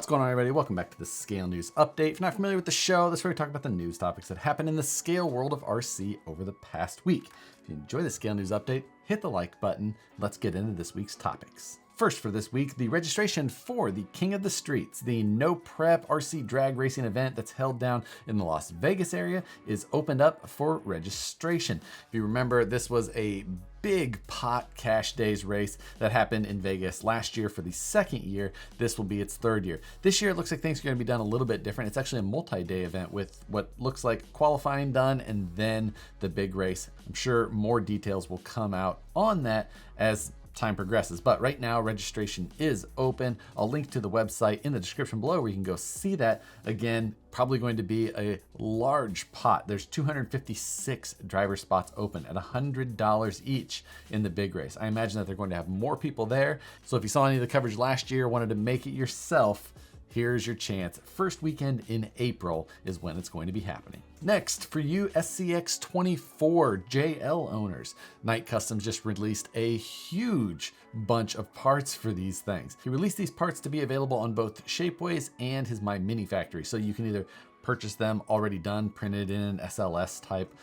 What's going on, everybody? Welcome back to the Scale News Update. If you're not familiar with the show, this is where we talk about the news topics that happened in the scale world of RC over the past week. If you enjoy the Scale News Update, hit the like button. Let's get into this week's topics. First for this week, the registration for the King of the Streets, the no prep RC drag racing event that's held down in the Las Vegas area, is opened up for registration. If you remember, this was a big pot cash days race that happened in Vegas last year for the second year. This will be its third year. This year it looks like things are going to be done a little bit different. It's actually a multi-day event with what looks like qualifying done and then the big race. I'm sure more details will come out on that as time progresses, but right now registration is open. I'll link to the website in the description below where you can go see that. Again, probably going to be a large pot. There's 256 driver spots open at $100 each in the big race. I imagine that they're going to have more people there. So if you saw any of the coverage last year, wanted to make it yourself, here's your chance. First weekend in April is when it's going to be happening. Next, for you SCX24 JL owners, Knight Customs just released a huge bunch of parts for these things. He released these parts to be available on both Shapeways and his My Mini Factory. So you can either purchase them already done, printed in an SLS type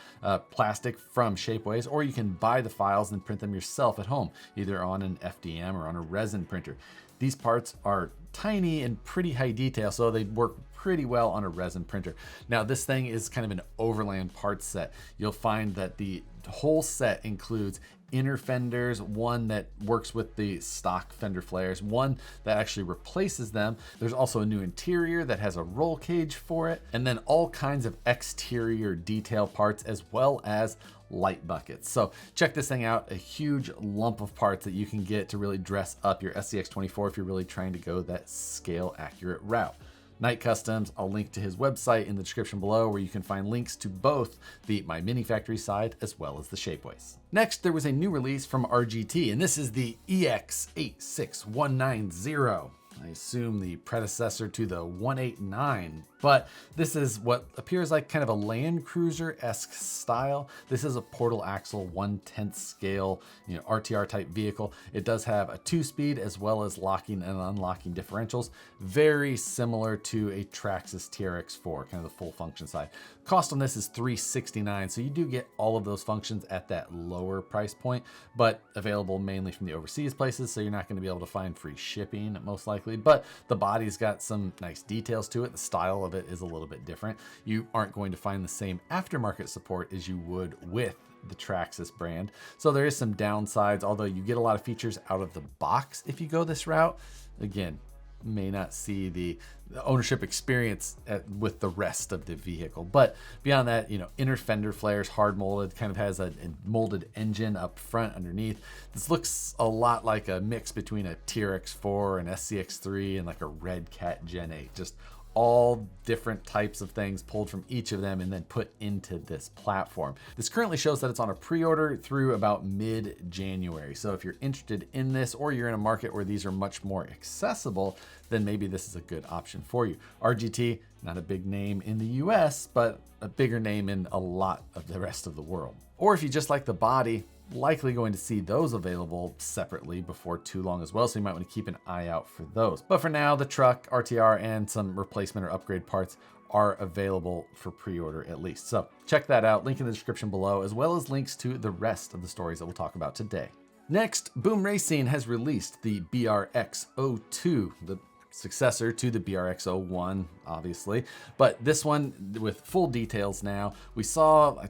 plastic from Shapeways, or you can buy the files and print them yourself at home, either on an FDM or on a resin printer. These parts are tiny and pretty high detail, so they work pretty well on a resin printer. Now, this thing is kind of an overland parts set. You'll find that the whole set includes inner fenders, one that works with the stock fender flares, one that actually replaces them. There's also a new interior that has a roll cage for it, and then all kinds of exterior detail parts as well as light buckets. So check this thing out, a huge lump of parts that you can get to really dress up your SCX24 if you're really trying to go that scale accurate route. Knight Customs, I'll link to his website in the description below where you can find links to both the My Mini Factory side as well as the Shapeways. Next, there was a new release from RGT, and this is the EX86190. I assume the predecessor to the 189, but this is what appears like kind of a Land Cruiser-esque style. This is a portal axle 1/10 scale, RTR type vehicle. It does have a 2-speed as well as locking and unlocking differentials, very similar to a Traxxas TRX4, kind of the full function side. Cost on this is $369, so you do get all of those functions at that lower price point, but available mainly from the overseas places, so you're not going to be able to find free shipping most likely. But the body's got some nice details to it. The style of it is a little bit different. You aren't going to find the same aftermarket support as you would with the Traxxas brand. So there is some downsides, although you get a lot of features out of the box if you go this route. Again, may not see the ownership experience with the rest of the vehicle. But beyond that, inner fender flares, hard molded, kind of has a molded engine up front underneath. This looks a lot like a mix between a TRX4 and SCX3 and like a Red Cat Gen 8. Just all different types of things pulled from each of them and then put into this platform. This currently shows that it's on a pre-order through about mid-January. So if you're interested in this, or you're in a market where these are much more accessible, then maybe this is a good option for you. RGT, not a big name in the US, but a bigger name in a lot of the rest of the world. Or if you just like the body, likely going to see those available separately before too long as well, so you might want to keep an eye out for those. But for now, the truck, RTR, and some replacement or upgrade parts are available for pre-order at least. So check that out, link in the description below, as well as links to the rest of the stories that we'll talk about today. Next, Boom Racing has released the BRX02, the successor to the BRX01, obviously, but this one with full details now. I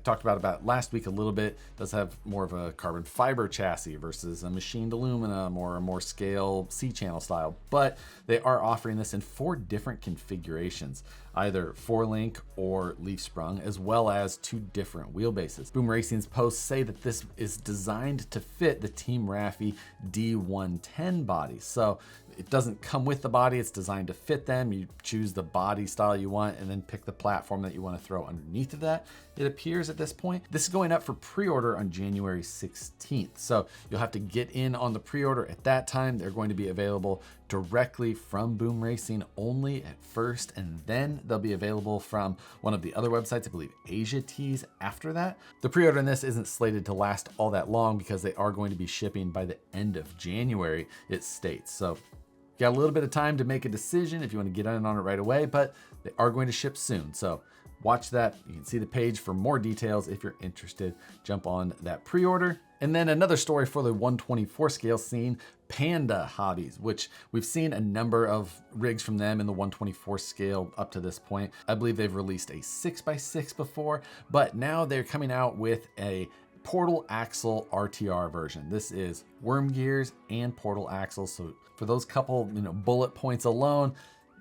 talked about last week a little bit, does have more of a carbon fiber chassis versus a machined aluminum or a more scale C-channel style, but they are offering this in 4 different configurations, either 4-link or leaf sprung, as well as 2 different wheelbases. Boom Racing's posts say that this is designed to fit the Team Raffi D110 body. So it doesn't come with the body, it's designed to fit them. You choose the body style you want and then pick the platform that you want to throw underneath of that, it appears at this point. This is going up for pre-order on January 16th. So you'll have to get in on the pre-order at that time. They're going to be available directly from Boom Racing only at first, and then they'll be available from one of the other websites, I believe Asia Tees, after that. The pre-order in this isn't slated to last all that long because they are going to be shipping by the end of January, it states. So got a little bit of time to make a decision if you want to get in on it right away, but they are going to ship soon. So watch that. You can see the page for more details if you're interested. Jump on that pre-order. And then another story for the 124 scale scene, Panda Hobbies, which we've seen a number of rigs from them in the 124 scale up to this point. I believe they've released a 6x6 before, but now they're coming out with a portal axle RTR version. This is worm gears and portal axles. So for those couple, bullet points alone,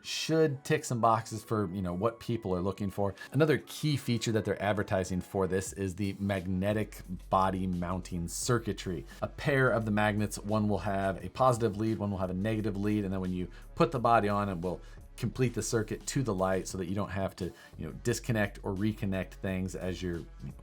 should tick some boxes for what people are looking for. Another key feature that they're advertising for this is the magnetic body mounting circuitry. A pair of the magnets, one will have a positive lead, one will have a negative lead, and then when you put the body on, it will complete the circuit to the light so that you don't have to disconnect or reconnect things as you're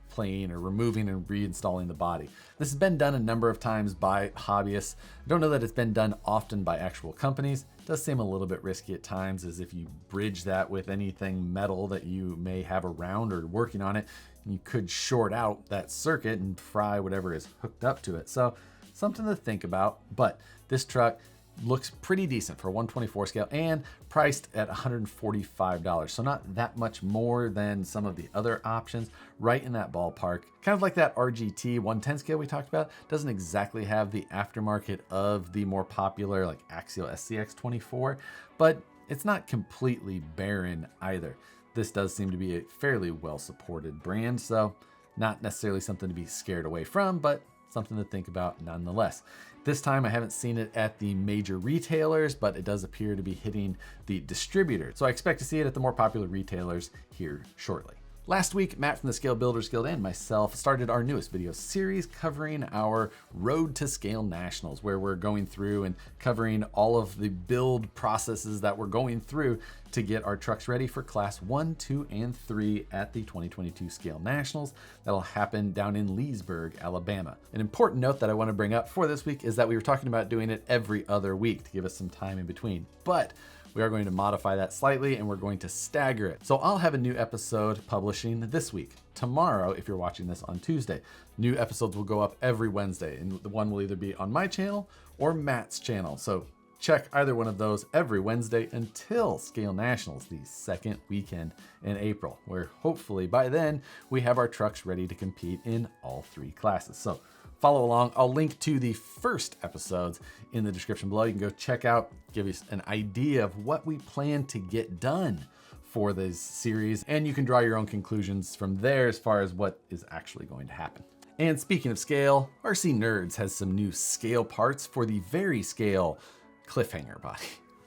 playing or removing and reinstalling the body. This has been done a number of times by hobbyists. I don't know that it's been done often by actual companies. It does seem a little bit risky at times, as if you bridge that with anything metal that you may have around or working on it, you could short out that circuit and fry whatever is hooked up to it. So something to think about, but this truck looks pretty decent for a 124 scale and priced at $145. So not that much more than some of the other options, right in that ballpark. Kind of like that RGT 110 scale we talked about. Doesn't exactly have the aftermarket of the more popular like Axial SCX24, but it's not completely barren either. This does seem to be a fairly well supported brand, so not necessarily something to be scared away from, but something to think about nonetheless. This time I haven't seen it at the major retailers, but it does appear to be hitting the distributor. So I expect to see it at the more popular retailers here shortly. Last week, Matt from the Scale Builders Guild and myself started our newest video series covering our Road to Scale Nationals, where we're going through and covering all of the build processes that we're going through to get our trucks ready for Class 1, 2, and 3 at the 2022 Scale Nationals. That'll happen down in Leesburg, Alabama. An important note that I want to bring up for this week is that we were talking about doing it every other week to give us some time in between, but we are going to modify that slightly and we're going to stagger it. So I'll have a new episode publishing this week. Tomorrow, if you're watching this on Tuesday, new episodes will go up every Wednesday, and the one will either be on my channel or Matt's channel. So check either one of those every Wednesday until Scale Nationals, the second weekend in April, where hopefully by then we have our trucks ready to compete in all three classes. So follow along. I'll link to the first episodes in the description below. You can go check out, give you an idea of what we plan to get done for this series, and you can draw your own conclusions from there as far as what is actually going to happen. And speaking of scale, RC Nerds has some new scale parts for the Very Scale Cliffhanger body.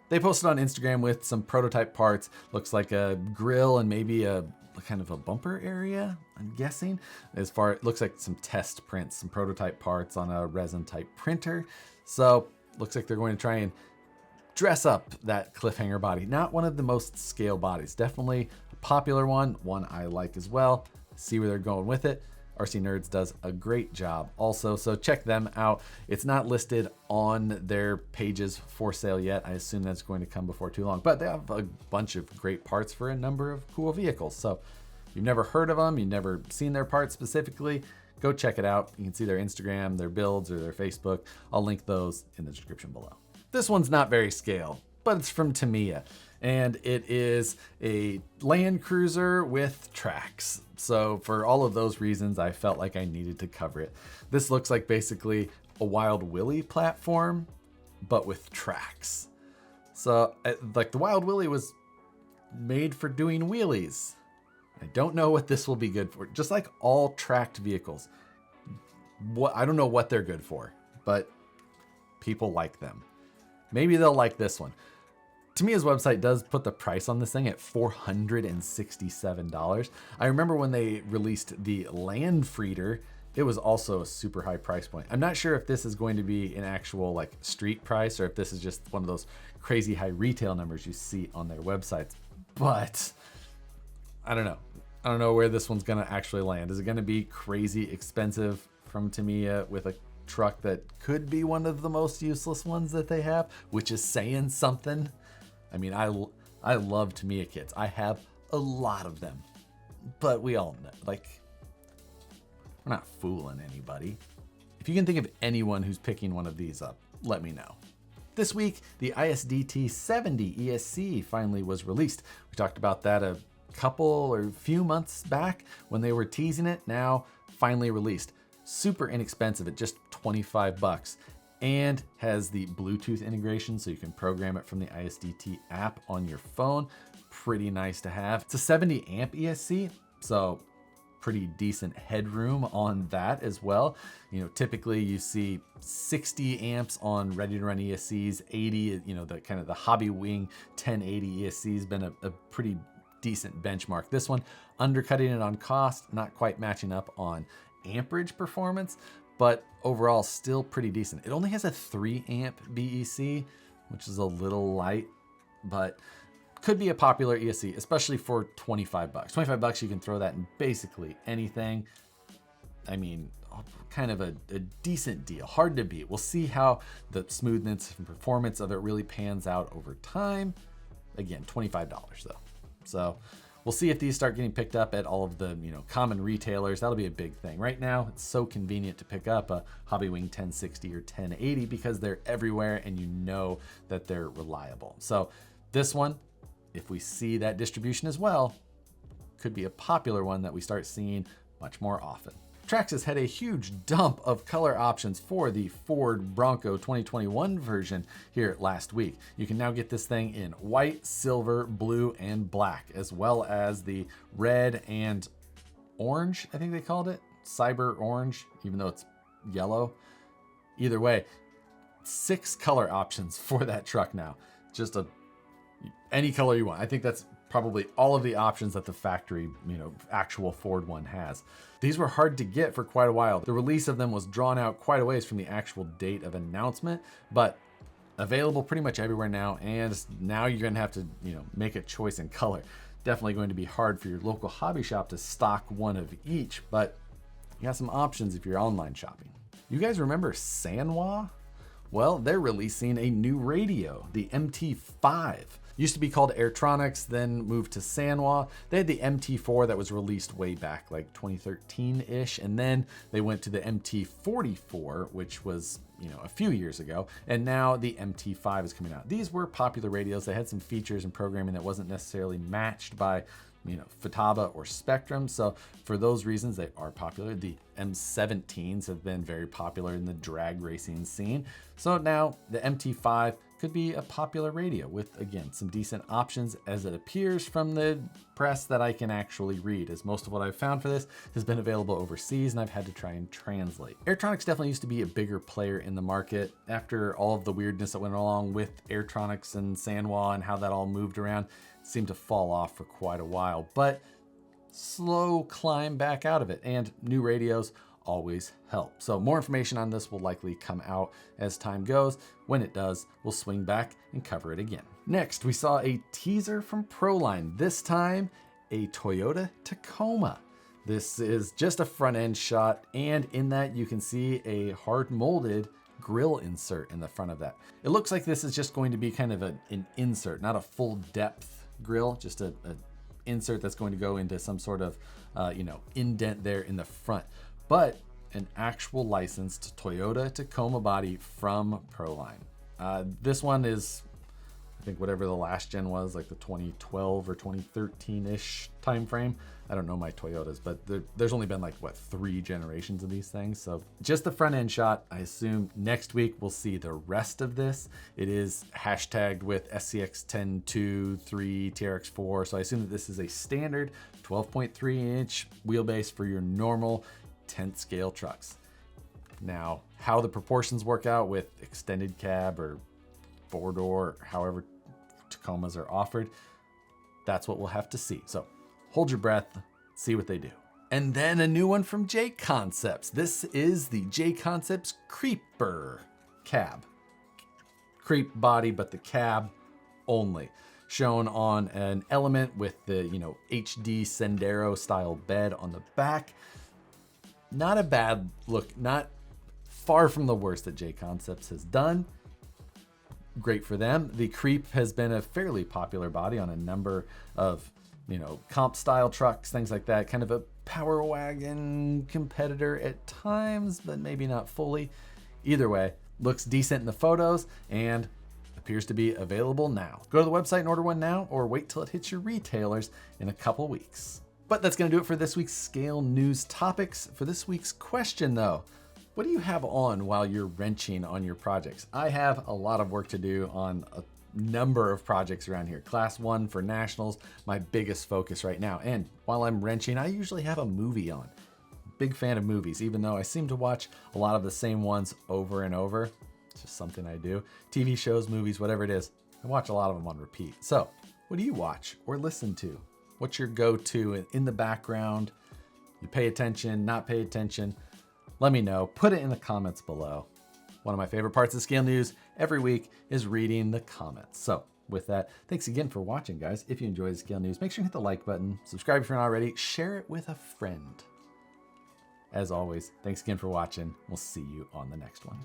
They posted on Instagram with some prototype parts. Looks like a grill and maybe a kind of a bumper area, I'm guessing. As far, it looks like some test prints, some prototype parts on a resin type printer. So looks like they're going to try and dress up that Cliffhanger body. Not one of the most scale bodies, definitely a popular one I like as well. See where they're going with it. RC Nerds does a great job also, so check them out. It's not listed on their pages for sale yet. I assume that's going to come before too long, but they have a bunch of great parts for a number of cool vehicles. So if you've never heard of them, you've never seen their parts specifically, go check it out. You can see their Instagram, their builds, or their Facebook. I'll link those in the description below. This one's not very scale, but it's from Tamiya, and it is a Land Cruiser with tracks. So for all of those reasons, I felt like I needed to cover it. This looks like basically a Wild Willie platform, but with tracks. So like the Wild Willie was made for doing wheelies. I don't know what this will be good for. Just like all tracked vehicles, I don't know what they're good for, but people like them. Maybe they'll like this one. Tamiya's website does put the price on this thing at $467. I remember when they released the Land Freeder, it was also a super high price point. I'm not sure if this is going to be an actual like street price or if this is just one of those crazy high retail numbers you see on their websites, but I don't know. I don't know where this one's gonna actually land. Is it gonna be crazy expensive from Tamiya with a truck that could be one of the most useless ones that they have, which is saying something? I mean, I love Tamiya kits. I have a lot of them, but we all know, like, we're not fooling anybody. If you can think of anyone who's picking one of these up, let me know. This week, the ISDT 70 ESC finally was released. We talked about that a couple or few months back when they were teasing it. Now, finally released. Super inexpensive at just 25 bucks and has the Bluetooth integration so you can program it from the ISDT app on your phone. Pretty nice to have. It's a 70 amp ESC, so pretty decent headroom on that as well. You know, typically you see 60 amps on ready to run ESCs, 80, you know, the kind of the hobby wing 1080 ESC has been a pretty decent benchmark. This one undercutting it on cost, not quite matching up on amperage performance, but overall still pretty decent. It only has a 3 amp BEC, which is a little light, but could be a popular ESC, especially for 25 bucks. 25 bucks, you can throw that in basically anything. I mean, kind of a decent deal, hard to beat. We'll see how the smoothness and performance of it really pans out over time. Again, $25 though. So we'll see if these start getting picked up at all of the, you know, common retailers. That'll be a big thing. Right now, it's so convenient to pick up a Hobbywing 1060 or 1080 because they're everywhere and you know that they're reliable. So this one, if we see that distribution as well, could be a popular one that we start seeing much more often. Traxxas had a huge dump of color options for the Ford Bronco 2021 version here last week. You can now get this thing in white, silver, blue, and black, as well as the red and orange, I think they called it. Cyber orange, even though it's yellow. Either way, 6 color options for that truck now. Just any color you want. I think that's probably all of the options that the factory, you know, actual Ford one has. These were hard to get for quite a while. The release of them was drawn out quite a ways from the actual date of announcement, but available pretty much everywhere now. And now you're gonna have to, you know, make a choice in color. Definitely going to be hard for your local hobby shop to stock one of each, but you got some options if you're online shopping. You guys remember Sanwa? Well, they're releasing a new radio, the MT5. Used to be called Airtronics, then moved to Sanwa. They had the MT4 that was released way back, like 2013-ish, and then they went to the MT44, which was, you know, a few years ago, and now the MT5 is coming out. These were popular radios. They had some features and programming that wasn't necessarily matched by, you know, Futaba or Spectrum, so for those reasons they are popular. The M17s have been very popular in the drag racing scene, so now the MT5 could be a popular radio with, again, some decent options as it appears from the press that I can actually read, as most of what I've found for this has been available overseas and I've had to try and translate. Airtronics definitely used to be a bigger player in the market. After all of the weirdness that went along with Airtronics and Sanwa and how that all moved around, it seemed to fall off for quite a while, but slow climb back out of it, and new radios always help. So more information on this will likely come out as time goes. When it does, we'll swing back and cover it again. Next, we saw a teaser from Proline, this time a Toyota Tacoma. This is just a front end shot, and in that you can see a hard molded grill insert in the front of that. It looks like this is just going to be kind of an insert, not a full depth grill, just a insert that's going to go into some sort of you know, indent there in the front, but an actual licensed Toyota Tacoma body from Proline. This one is, I think, whatever the last gen was, like the 2012 or 2013-ish time frame. I don't know my Toyotas, but there's only been like, what, 3 generations of these things. So just the front end shot. I assume next week we'll see the rest of this. It is hashtagged with SCX1023 TRX4. So I assume that this is a standard 12.3 inch wheelbase for your normal 10th scale trucks. Now, how the proportions work out with extended cab or 4-door, however Tacomas are offered, that's what we'll have to see. So hold your breath, see what they do. And then a new one from J Concepts. This is the J Concepts Creeper cab. Creep body, but the cab only. Shown on an Element with the, you know, HD Sendero style bed on the back. Not a bad look, not far from the worst that J Concepts has done. Great for them. The Creep has been a fairly popular body on a number of, you know, comp style trucks, things like that. Kind of a power wagon competitor at times, but maybe not fully. Either way, looks decent in the photos and appears to be available now. Go to the website and order one now, or wait till it hits your retailers in a couple weeks. But that's gonna do it for this week's Scale News topics. For this week's question though, what do you have on while you're wrenching on your projects? I have a lot of work to do on a number of projects around here. Class 1 for nationals, my biggest focus right now. And while I'm wrenching, I usually have a movie on. Big fan of movies, even though I seem to watch a lot of the same ones over and over. It's just something I do. TV shows, movies, whatever it is, I watch a lot of them on repeat. So what do you watch or listen to? What's your go-to in the background? You pay attention, not pay attention? Let me know. Put it in the comments below. One of my favorite parts of Scale News every week is reading the comments. So with that, thanks again for watching, guys. If you enjoyed Scale News, make sure you hit the like button, subscribe if you're not already, share it with a friend. As always, thanks again for watching. We'll see you on the next one.